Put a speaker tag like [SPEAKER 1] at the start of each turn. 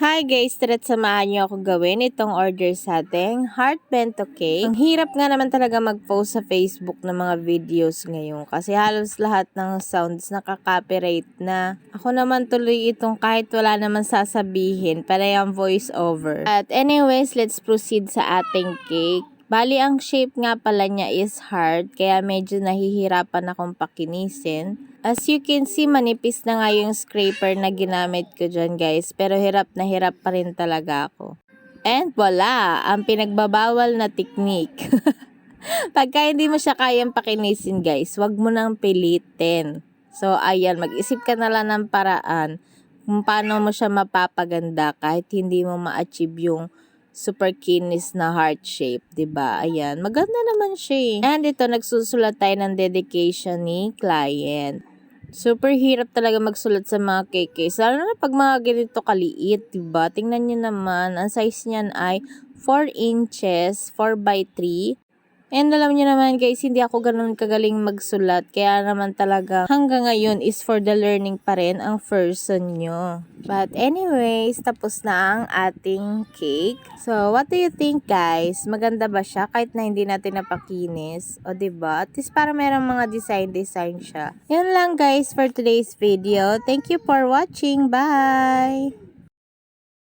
[SPEAKER 1] Hi guys, tara't samahan niyo ako gawin itong order sa ating heart bento cake. Ang hirap nga naman talaga mag-post sa Facebook ng mga videos ngayon kasi halos lahat ng sounds nakaka-copyright na. Ako naman tuloy itong kahit wala naman sasabihin, panayang voice over. At anyways, let's proceed sa ating cake. Bali, ang shape nga pala niya is heart, kaya medyo nahihirapan akong pakinisin. As you can see, manipis na nga yung scraper na ginamit ko dyan guys, pero hirap pa rin talaga ako. And voila, ang pinagbabawal na technique. Pagka hindi mo siya kayang pakinisin guys, wag mo nang pilitin. So ayan, mag-isip ka na lang ng paraan kung paano mo siya mapapaganda kahit hindi mo ma-achieve yung super kinis na heart shape, 'di ba? Ayan, maganda naman siya. And ito, nagsusulat tayo ng dedication ni client. Super hirap talaga magsulat sa mga cake. Lalo na pag mga ganito kaliit, 'di ba? Tingnan niyo naman, ang size niyan ay 4 inches, 4 by 3. And alam niyo naman guys, hindi ako ganun kagaling magsulat. Kaya naman talaga hanggang ngayon is for the learning pa rin ang person nyo. But anyways, tapos na ang ating cake. So, what do you think guys? Maganda ba siya kahit na hindi natin napakinis? O diba? At least para merong mga design siya. Yun lang guys for today's video. Thank you for watching. Bye!